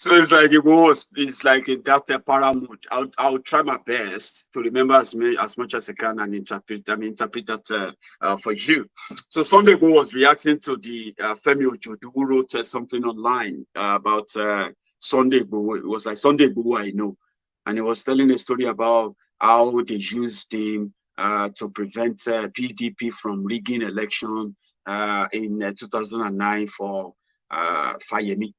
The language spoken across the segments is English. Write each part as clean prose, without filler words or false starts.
So it's like it's like in that paramount. I'll try my best to remember as much as I can and interpret that for you. So Sunday Igboho was reacting to the Femi Ojodu who wrote something online about Sunday Igboho. It was like Sunday Igboho I know, and he was telling a story about how they used him to prevent PDP from rigging election in 2009 for Fayemi.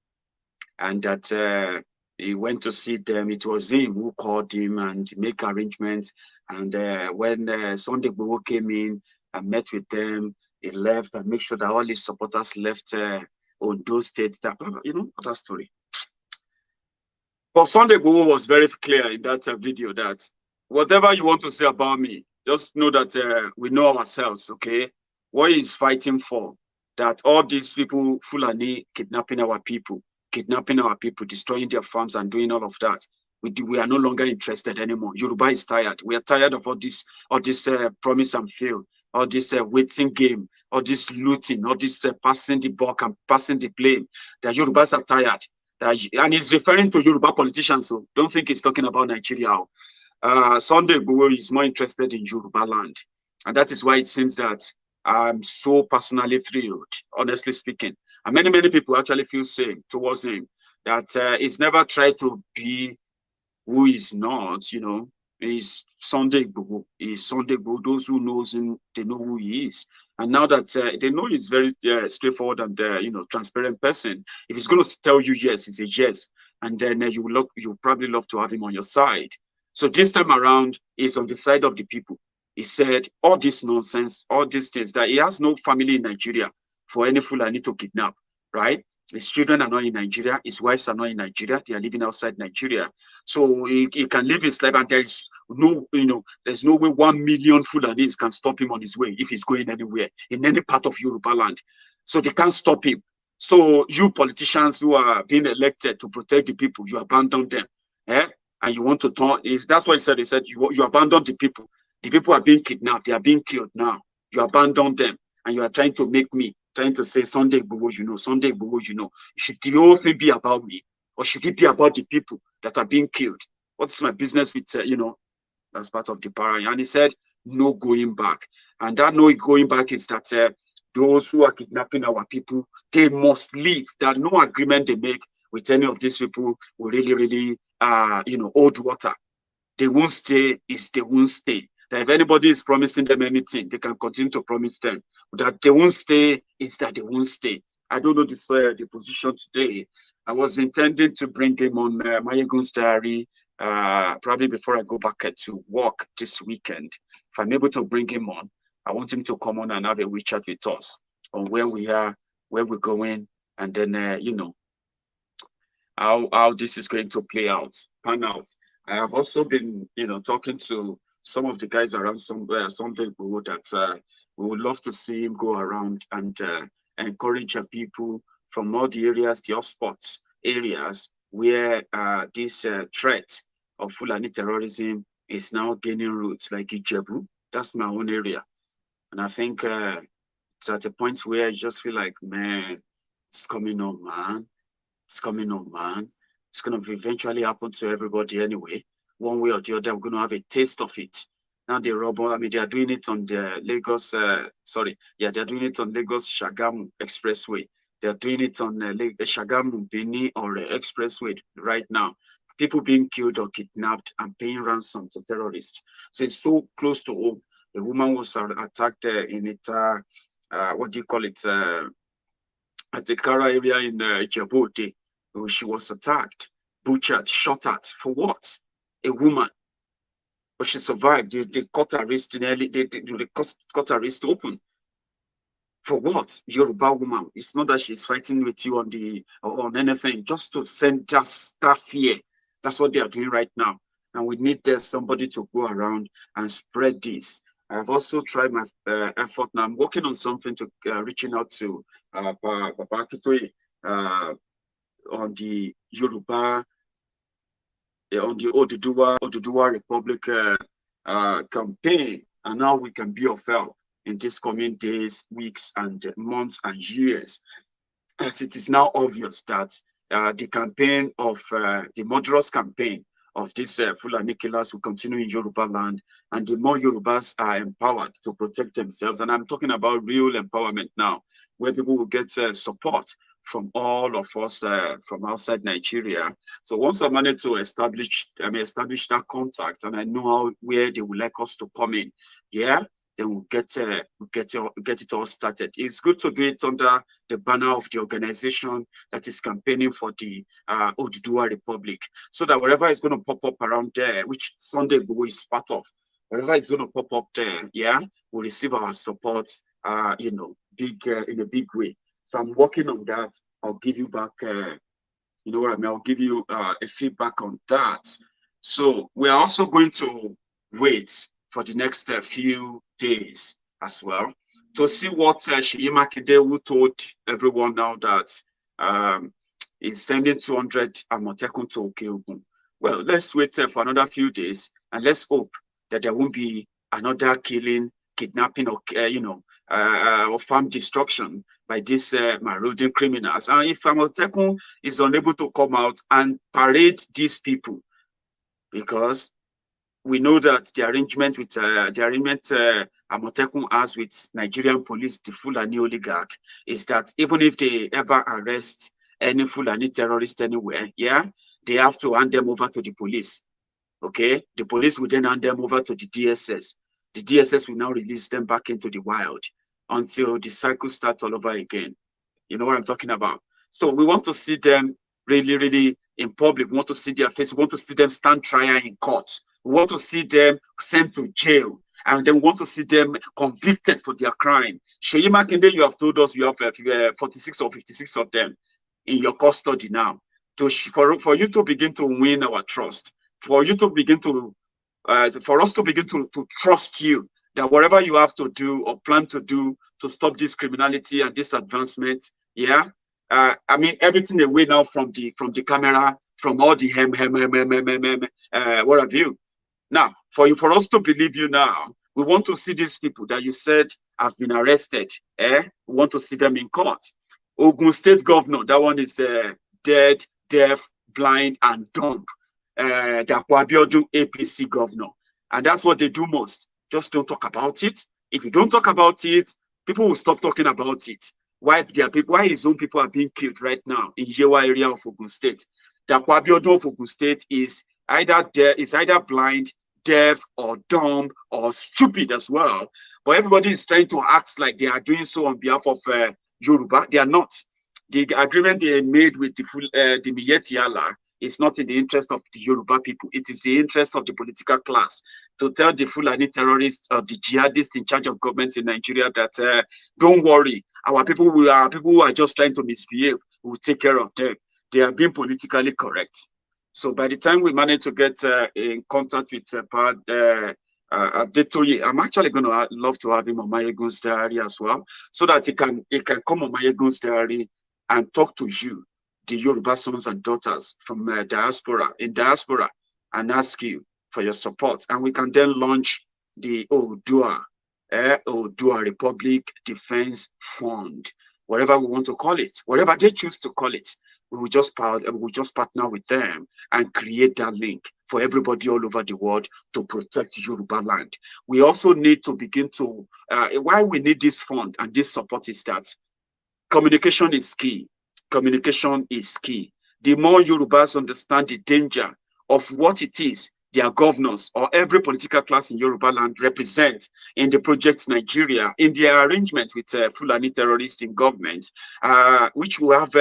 And that he went to see them. It was him who called him and make arrangements. And when Sunday Igboho came in and met with them, he left and make sure that all his supporters left Ondo State. That that story. But Sunday Igboho was very clear in that video that whatever you want to say about me, just know that we know ourselves, okay? What he's fighting for, that all these people, Fulani, kidnapping our people, destroying their farms and doing all of that. We are no longer interested anymore. Yoruba is tired. We are tired of all this promise and fail, all this waiting game, all this looting, all this passing the buck and passing the blame. The Yorubas are tired. And he's referring to Yoruba politicians, so don't think he's talking about Nigeria. Sunday Igboho is more interested in Yoruba land. And that is why it seems that I'm so personally thrilled, honestly speaking. And many people actually feel same towards him, that he's never tried to be who he's not, He's Sunday Igboho. He's Sunday Igboho. Those who knows him, they know who he is. And now that they know he's very straightforward and transparent person, if he's going to tell you yes, it's a yes, and then you probably love to have him on your side. So this time around, he's on the side of the people. He said all this nonsense, all these things, that he has no family in Nigeria for any Fulani to kidnap, right? His children are not in Nigeria. His wives are not in Nigeria. They are living outside Nigeria. So he can live his life, and there's no way 1 million Fulanis can stop him on his way if he's going anywhere in any part of Yoruba land. So they can't stop him. So you politicians who are being elected to protect the people, you abandon them, and you want to turn. That's what he said. He said you abandon the people. The people are being kidnapped. They are being killed now. You abandon them, and you are trying to make me. Trying to say Sunday Igboho, Sunday Igboho, should the whole thing be about me, or should it be about the people that are being killed? What's my business with, that's part of the para. And he said, no going back. And that no going back is that those who are kidnapping our people, they must leave. That no agreement they make with any of these people will really, hold water. They won't stay, they won't stay. That if anybody is promising them anything, they can continue to promise them. That they won't stay is that they won't stay. I don't know the position today. I was intending to bring him on Maiyegun's diary probably before I go back to work this weekend. If I'm able to bring him on, I want him to come on and have a wee chat with us on where we are, where we're going, and then, how this is going to pan out. I have also been, talking to some of the guys around Sunday Igboho that we would love to see him go around and encourage people from all the areas, the hotspots areas where this threat of Fulani terrorism is now gaining roots, like Ijebu. That's my own area. And I think it's at a point where I just feel like, man, it's coming on, man. It's coming on, man. It's going to eventually happen to everybody anyway. One way or the other, we're going to have a taste of it. Now they are doing it on the Lagos, they're doing it on Lagos Shagamu Expressway. They're doing it on Shagamu Bini or Expressway right now. People being killed or kidnapped and paying ransom to terrorists. So it's so close to home. A woman was attacked in it, at the Kara area in Djibouti. She was attacked, butchered, shot at. For what? A woman. But she survived. They cut her wrist nearly. They cut her wrist open. For what? Yoruba woman. It's not that she's fighting with you on anything. Just to send that fear. That's what they are doing right now. And we need somebody to go around and spread this. I've also tried my effort. Now I'm working on something to reaching out to Papa Akitoye on the Yoruba. On the Oduwa Republic campaign, and how we can be of help in these coming days, weeks, and months and years. As it is now obvious that the campaign of the murderous campaign of these Fulani killers will continue in Yoruba land, and the more Yorubas are empowered to protect themselves, and I'm talking about real empowerment now, where people will get support from all of us from outside Nigeria. So once I manage to establish that contact, and I know how, where they would like us to come in, yeah, then we'll get it all started. It's good to do it under the banner of the organization that is campaigning for the Oduwa Republic, so that wherever is going to pop up around there, which Sunday IGBOHO is part of, wherever is going to pop up there, yeah, we'll receive our support, you know, in a big way. So I'm working on that. I'll give you back, you know what I mean? I'll give you a feedback on that. So we're also going to wait for the next few days as well to see what Seyi Makinde, who told everyone now that he's sending 200 Amotekun to Okeogun. Well, let's wait for another few days, and let's hope that there won't be another killing, kidnapping, or or farm destruction by these marauding criminals. And if Amotekun is unable to come out and parade these people, because we know that the arrangement with Amotekun has with Nigerian police, the Fulani oligarch, is that even if they ever arrest any Fulani terrorist anywhere, yeah, they have to hand them over to the police. Okay, the police will then hand them over to the DSS. The DSS will now release them back into the wild until the cycle starts all over again. You know what I'm talking about? So we want to see them really, really in public. We want to see their face. We want to see them stand trial in court. We want to see them sent to jail. And then we want to see them convicted for their crime. Seyi Makinde, you have told us you have 46 or 56 of them in your custody now. For you to begin to win our trust, for you to begin to for us to begin to trust you, that whatever you have to do or plan to do to stop this criminality and this advancement, yeah, I mean, everything away now from the camera, from all the what have you. Now, for us to believe you now, we want to see these people that you said have been arrested. We want to see them in court. Ogun State Governor, that one is dead, deaf, blind, and dumb. The Abiodun APC governor, and that's what they do most. Just don't talk about it. If you don't talk about it, people will stop talking about it. Why his own people are being killed right now in Yewa area of Ogun State? The Abiodun of Ogun State is either blind, deaf, or dumb, or stupid as well. But everybody is trying to act like they are doing so on behalf of Yoruba. They are not. The agreement they made with the Miyetti is not in the interest of the Yoruba people. It is the interest of the political class to tell the Fulani terrorists or the jihadists in charge of governments in Nigeria that don't worry, our people who are just trying to misbehave, we will take care of them. They are being politically correct. So by the time we manage to get in contact with Adetoye, I'm actually going to love to have him on Maiyegun's diary as well, so that he can come on Maiyegun's diary and talk to you, the Yoruba sons and daughters from diaspora, and ask you for your support. And we can then launch the Oduwa Republic Defense Fund, whatever we want to call it, whatever they choose to call it. We will just partner with them and create that link for everybody all over the world to protect Yoruba land. We also need to begin to, why we need this fund and this support is that communication is key. Communication is key. The more Yorubas understand the danger of what it is their governors or every political class in Yoruba land represent in the project Nigeria, in their arrangement with Fulani terrorists in government, which will have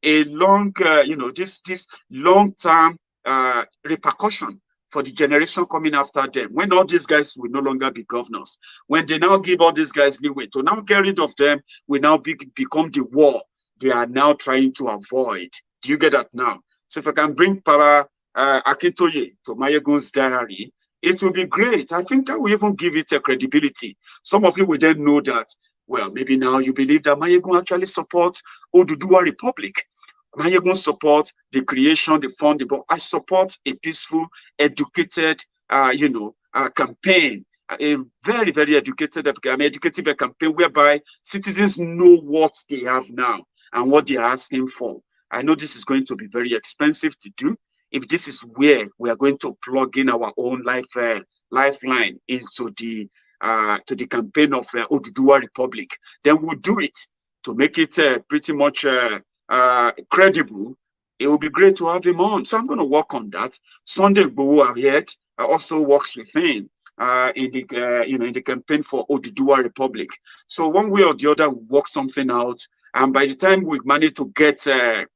a long, this long-term repercussion for the generation coming after them. When all these guys will no longer be governors, when they now give all these guys leeway to now get rid of them, will now become the war they are now trying to avoid. Do you get that now? So if I can bring Para Akintoye to Maiyegun's diary, it will be great. I think that will even give it a credibility. Some of you will then know that, well, maybe now you believe that Maiyegun actually supports Oduduwa Republic. Maiyegun supports the creation, the fund, but I support a peaceful, educated, campaign. A very, very educated campaign whereby citizens know what they have now and what they are asking for. I know this is going to be very expensive to do. If this is where we are going to plug in our own lifeline into the campaign of Oduduwa Republic, then we'll do it to make it pretty much credible. It will be great to have him on. So I'm going to work on that. Sunday IGBOHO also works with him in the campaign for Oduduwa Republic. So one way or the other, we work something out. And by the time we manage to get them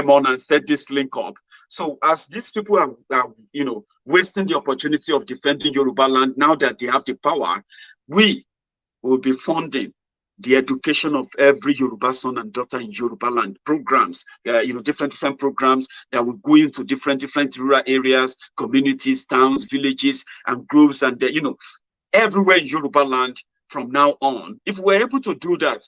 on and set this link up, so as these people are wasting the opportunity of defending Yoruba land now that they have the power, we will be funding the education of every Yoruba son and daughter in Yoruba land. Programs, different programs that will go into different rural areas, communities, towns, villages, and groups, and everywhere in Yoruba land from now on. If we're able to do that,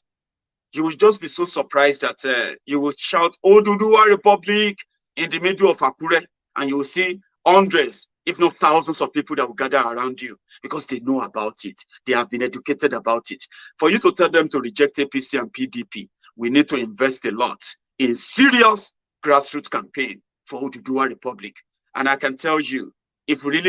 you will just be so surprised that you will shout Oduduwa Republic in the middle of Akure, and you will see hundreds, if not thousands of people that will gather around you because they know about it. They have been educated about it. For you to tell them to reject APC and PDP, we need to invest a lot in serious grassroots campaign for Oduduwa Republic. And I can tell you, if we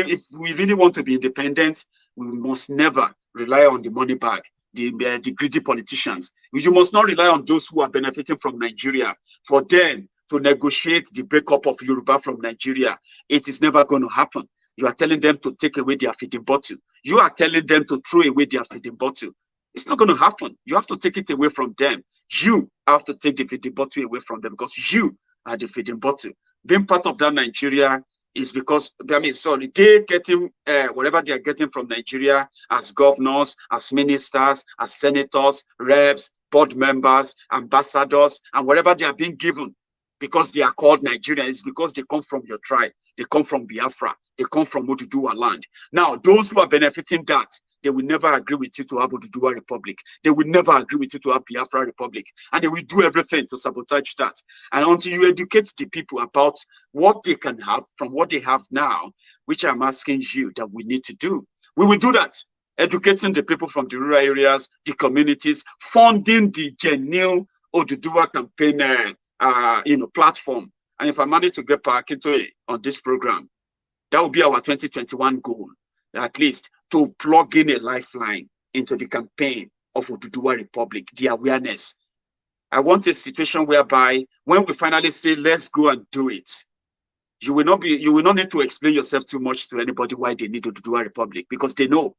really want to be independent, we must never rely on the money bag, the greedy politicians. You must not rely on those who are benefiting from Nigeria for them to negotiate the breakup of Yoruba from Nigeria. It is never going to happen. You are telling them to take away their feeding bottle. You are telling them to throw away their feeding bottle. It's not going to happen. You have to take it away from them. You have to take the feeding bottle away from them because you are the feeding bottle. Being part of that Nigeria is because, they're getting whatever they are getting from Nigeria as governors, as ministers, as senators, reps, board members, ambassadors, and whatever they are being given because they are called Nigerians. It's because they come from your tribe. They come from Biafra. They come from Oduduwa land. Now, those who are benefiting that, they will never agree with you to have Oduduwa Republic. They will never agree with you to have Biafra Republic. And they will do everything to sabotage that. And until you educate the people about what they can have from what they have now, which I'm asking you that we need to do, we will do that. Educating the people from the rural areas, the communities, funding the genuine Oduduwa campaign platform. And if I manage to get back into it on this program, that will be our 2021 goal, at least, to plug in a lifeline into the campaign of Oduduwa Republic, the awareness. I want a situation whereby when we finally say, let's go and do it, you will not need to explain yourself too much to anybody why they need Oduduwa Republic, because they know.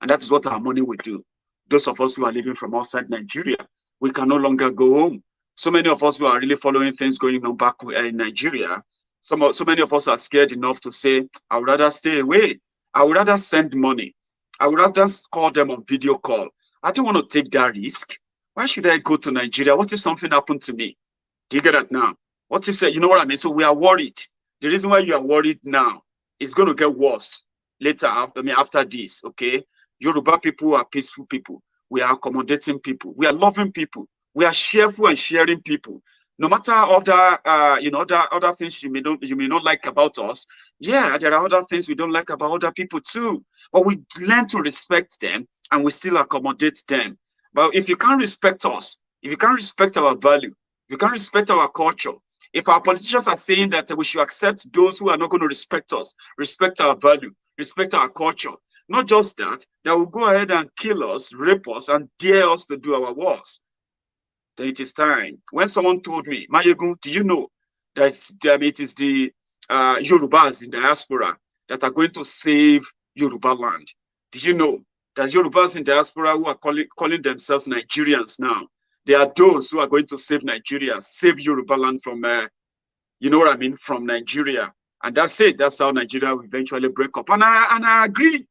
And that is what our money will do. Those of us who are living from outside Nigeria, we can no longer go home. So many of us who are really following things going on back in Nigeria, so many of us are scared enough to say, I would rather stay away. I would rather send money. I would rather call them on video call. I don't want to take that risk. Why should I go to Nigeria? What if something happened to me? Do you get that now? What if, you know what I mean? So we are worried. The reason why you are worried now is going to get worse later, after this, okay? Yoruba people are peaceful people. We are accommodating people. We are loving people. We are cheerful and sharing people. No matter other things you may not like about us. Yeah, there are other things we don't like about other people too. But we learn to respect them and we still accommodate them. But if you can't respect us, if you can't respect our value, if you can't respect our culture, if our politicians are saying that we should accept those who are not going to respect us, respect our value, respect our culture, not just that, they will go ahead and kill us, rape us, and dare us to do our worst. Then it is time. When someone told me, Maiyegun, do you know that it is the Yorubas in diaspora that are going to save Yoruba land? Do you know that Yorubas in diaspora who are calling themselves Nigerians now, they are those who are going to save Nigeria, save Yoruba land from, from Nigeria. And that's it. That's how Nigeria will eventually break up. And I agree.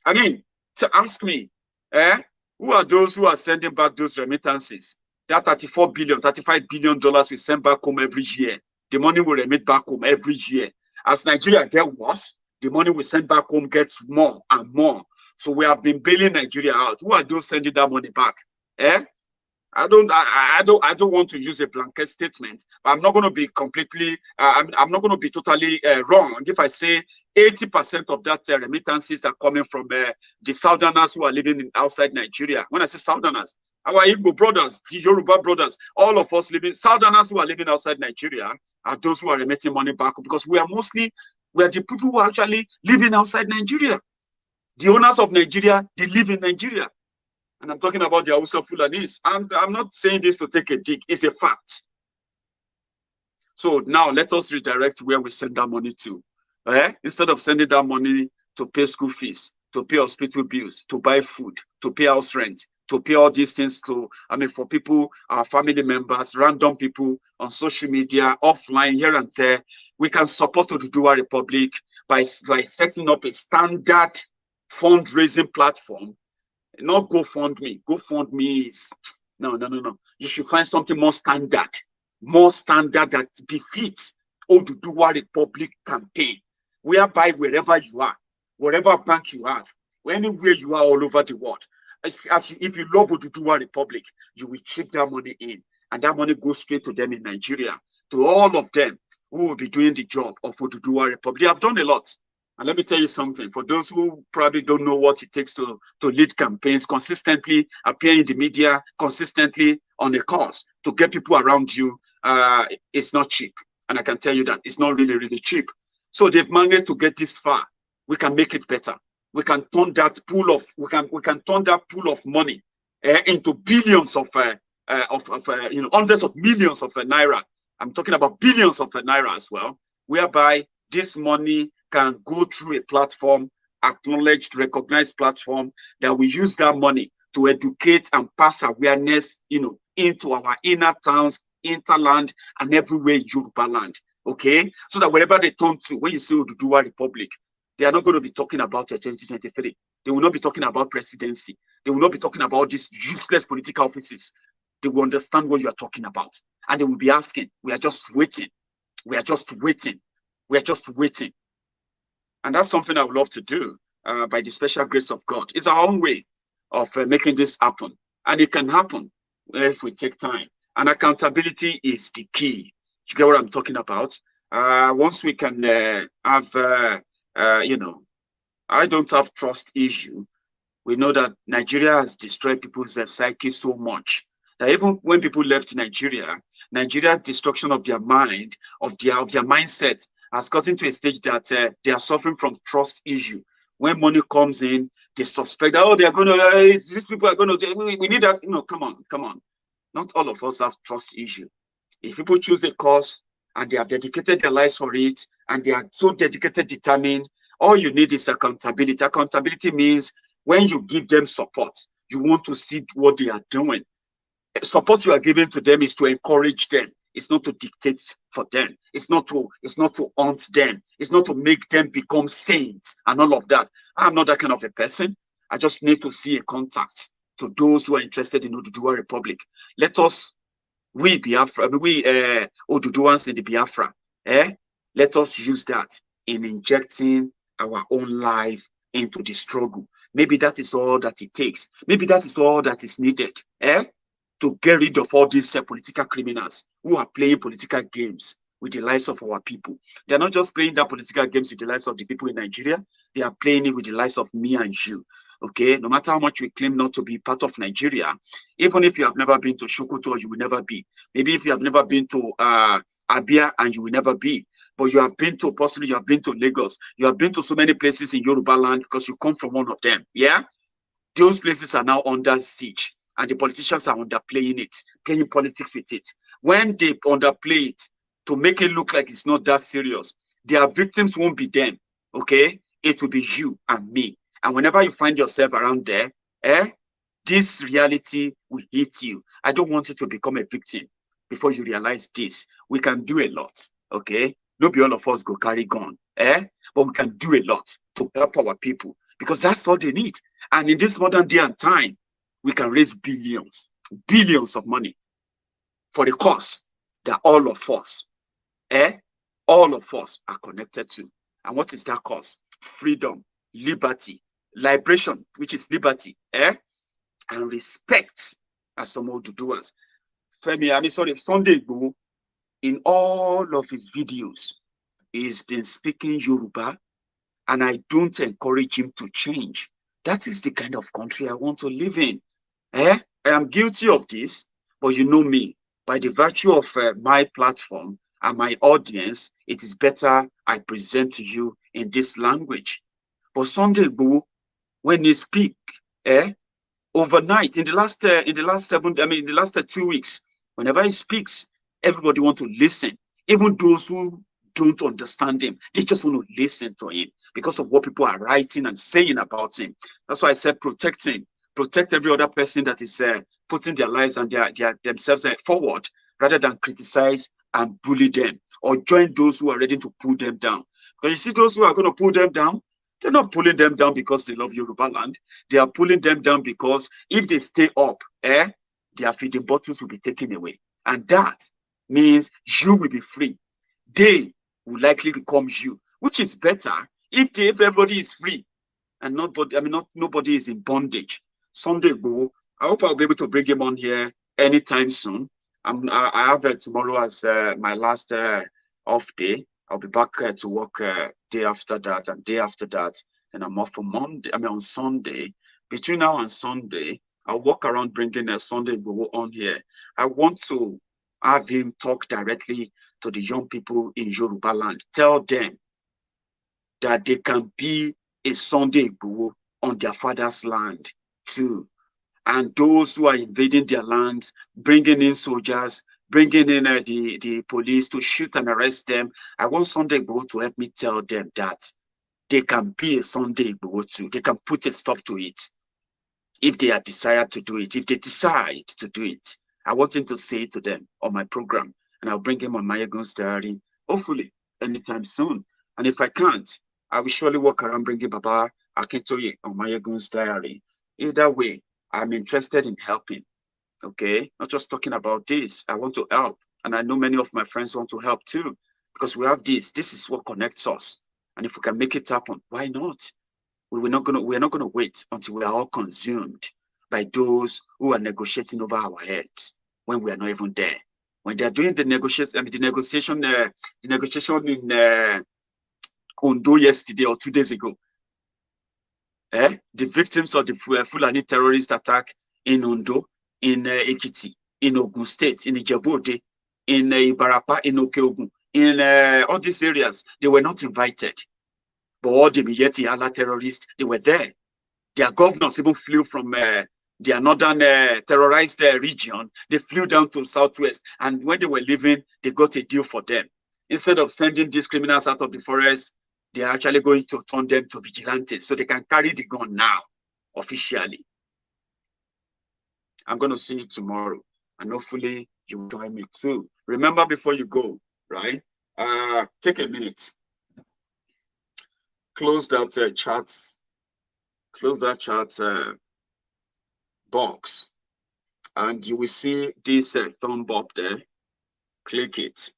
I mean, to ask me, who are those who are sending back those remittances? That $35 billion we send back home every year. The money we remit back home every year. As Nigeria gets worse, the money we send back home gets more and more. So we have been bailing Nigeria out. Who are those sending that money back? I don't want to use a blanket statement, but I'm not going to be completely, I'm not going to be totally wrong if I say 80% of that remittances are coming from the Southerners who are living outside Nigeria. When I say Southerners, our Igbo brothers, the Yoruba brothers, all of us living, Southerners who are living outside Nigeria are those who are remitting money back, because we are the people who are actually living outside Nigeria. The owners of Nigeria, they live in Nigeria. And I'm talking about the Hausa Fulanis. I'm not saying this to take a dig. It's a fact. So now let us redirect where we send that money to. Instead of sending that money to pay school fees, to pay hospital bills, to buy food, to pay house rent, to pay all these things for people, our family members, random people on social media, offline, here and there, we can support Oduduwa Republic by setting up a standard fundraising platform. Not GoFundMe. GoFundMe is, no. You should find something more standard that befits Oduduwa Republic campaign, whereby wherever you are, whatever bank you have, anywhere you are all over the world, if you love Oduduwa Republic, you will chip that money in, and that money goes straight to them in Nigeria, to all of them who will be doing the job of Oduduwa Republic. They have done a lot. And let me tell you something, for those who probably don't know what it takes to lead campaigns, consistently appear in the media, consistently on a cause, to get people around you, it's not cheap. And I can tell you that it's not really, really cheap. So they've managed to get this far. We can make it better. We can turn that pool of money into billions of hundreds of millions of naira. I'm talking about billions of naira as well, whereby this money can go through a platform, acknowledged, recognized platform, that we use that money to educate and pass awareness, into our inner towns, interland, and everywhere in Yoruba land. Okay, so that wherever they turn to, when you say Oduduwa Republic, they are not going to be talking about 2023. They will not be talking about presidency. They will not be talking about these useless political offices. They will understand what you are talking about, and they will be asking, "We are just waiting. We are just waiting. We are just waiting." And that's something I would love to do by the special grace of God. It's our own way of making this happen. And it can happen if we take time. And accountability is the key. You get what I'm talking about? Once we can have, I don't have trust issue. We know that Nigeria has destroyed people's psyche so much that even when people left Nigeria, Nigeria's destruction of their mind, of their mindset, has gotten to a stage that they are suffering from trust issue. When money comes in, they suspect that, they are going to, these people are going to, we need that. Come on. Not all of us have trust issue. If people choose a cause and they have dedicated their lives for it, and they are so dedicated, determined, all you need is accountability. Accountability means when you give them support, you want to see what they are doing. Support you are giving to them is to encourage them. It's not to dictate for them. It's not to haunt them. It's not to make them become saints and all of that. I'm not that kind of a person. I just need to see a contact to those who are interested in Oduduwa Republic. Let us, Oduduwans in the Biafra, let us use that in injecting our own life into the struggle. Maybe that is all that it takes. Maybe that is all that is needed, to get rid of all these political criminals who are playing political games with the lives of our people. They are not just playing that political games with the lives of the people in Nigeria. They are playing it with the lives of me and you. Okay, no matter how much we claim not to be part of Nigeria, even if you have never been to Sokoto, you will never be. Maybe if you have never been to Abia, and you will never be. But you have been to, possibly you have been to Lagos. You have been to so many places in Yoruba land because you come from one of them. Yeah, those places are now under siege. And the politicians are underplaying it, playing politics with it. When they underplay it to make it look like it's not that serious, their victims won't be them, okay? It will be you and me. And whenever you find yourself around there, this reality will hit you. I don't want you to become a victim before you realize this. We can do a lot, okay? Not be all of us go carry gun, but we can do a lot to help our people because that's all they need. And in this modern day and time, we can raise billions of money for the cause that all of us are connected to. And what is that cause? Freedom, liberty, liberation, which is liberty, and respect, as some Oduduwas. Sunday Igboho, in all of his videos, he's been speaking Yoruba, and I don't encourage him to change. That is the kind of country I want to live in. I am guilty of this, but you know me. By the virtue of my platform and my audience, it is better I present to you in this language. But Sunday Igboho, when he speak, overnight in the last 2 weeks, whenever he speaks, everybody want to listen. Even those who don't understand him, they just want to listen to him because of what people are writing and saying about him. That's why I said protect him, protect every other person that is putting their lives and themselves forward, rather than criticize and bully them, or join those who are ready to pull them down. Because you see, those who are going to pull them down, they're not pulling them down because they love Yoruba land. They are pulling them down because if they stay up, their feeding bottles will be taken away. And that means you will be free. They will likely become you, which is better if everybody is free and nobody is in bondage. Sunday Igboho, I hope I'll be able to bring him on here anytime soon. I have tomorrow as my last off day. I'll be back to work day after that and day after that. And I'm off on Monday. On Sunday. Between now and Sunday, I'll walk around bringing Sunday Igboho on here. I want to have him talk directly to the young people in Yoruba land. Tell them that they can be a Sunday Igboho on their father's land too. And those who are invading their lands, bringing in soldiers, bringing in the police to shoot and arrest them, I want Sunday Igboho to help me tell them that they can be a Sunday Igboho too. They can put a stop to it if they are desired to do it. If they decide to do it, I want him to say it to them on my program, and I'll bring him on Maiyegun's diary, hopefully anytime soon. And if I can't, I will surely walk around bringing Baba Akintoye on Maiyegun's diary. Either way, I'm interested in helping, okay? Not just talking about this. I want to help. And I know many of my friends want to help too, because we have this. This is what connects us. And if we can make it happen, why not? We're not gonna wait until we are all consumed by those who are negotiating over our heads when we are not even there. When they're doing the negotiation in Ondo yesterday or 2 days ago, the victims of the Fulani terrorist attack in Ondo, in Ekiti, in Ogun State, in Ijebu-Ode, in Ibarapa, in Okeogun, in all these areas, they were not invited. But all the Miyetti Allah terrorists, they were there. Their governors even flew from their northern terrorized region. They flew down to southwest. And when they were leaving, they got a deal for them. Instead of sending these criminals out of the forest, they are actually going to turn them to vigilantes so they can carry the gun now, officially. I'm going to see you tomorrow. And hopefully you will join me too. Remember before you go, right? Take a minute. Close that chat. Close that chat box, and you will see this thumb up there. Click it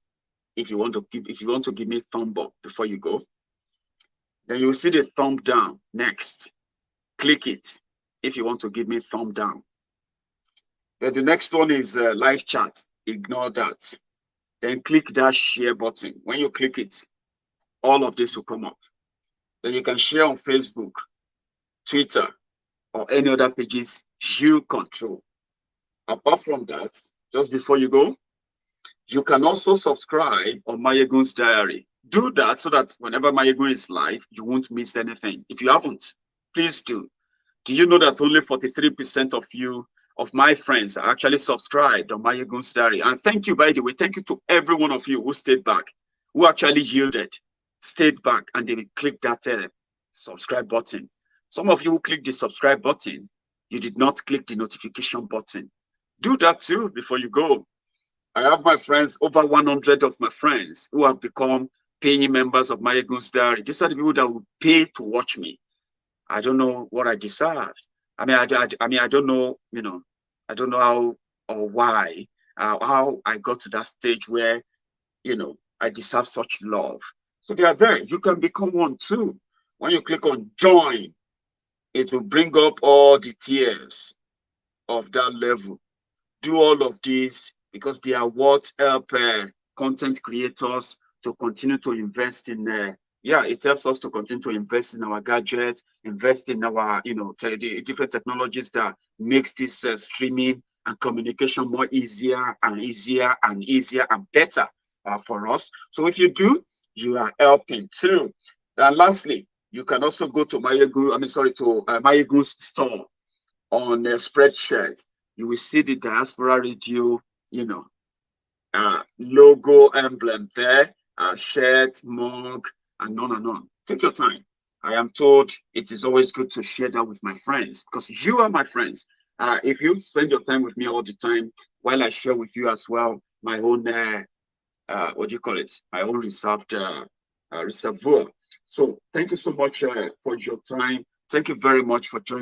if you want to give me a thumb up before you go. Then you will see the thumb down next. Click it if you want to give me a thumb down. Then the next one is live chat. Ignore that. Then click that share button. When you click it, all of this will come up. Then you can share on Facebook, Twitter, or any other pages you control. Apart from that, just before you go, you can also subscribe on Maiyegun's diary. Do that so that whenever Maiyegun is live, you won't miss anything. If you haven't, please do. Do you know that only 43% of you, of my friends, are actually subscribed on Maiyegun's diary? And thank you, by the way, thank you to every one of you who stayed back, who actually yielded, stayed back, and they clicked that subscribe button. Some of you who clicked the subscribe button, you did not click the notification button. Do that too before you go. I have my friends, over 100 of my friends who have become paying members of Maiyegun's diary. These are the people that will pay to watch me. I don't know what I deserved. I don't know, I don't know how or why, how I got to that stage where, I deserve such love. So they are there. You can become one too. When you click on join, it will bring up all the tiers of that level. Do all of these because they are what help content creators to continue to invest in yeah, it helps us to continue to invest in our gadgets, invest in our, the different technologies that makes this streaming and communication more easier and easier and easier and better for us. So if you do, you are helping too. And lastly, you can also go to Maiyegun's store on a spreadshirt. You will see the Diaspora Radio, you know, logo emblem there, shirt, mug, and on and on. Take your time. I am told it is always good to share that with my friends because you are my friends. If you spend your time with me all the time, while I share with you as well my own, what do you call it? My own reserved reservoir. So thank you so much for your time. Thank you very much for joining.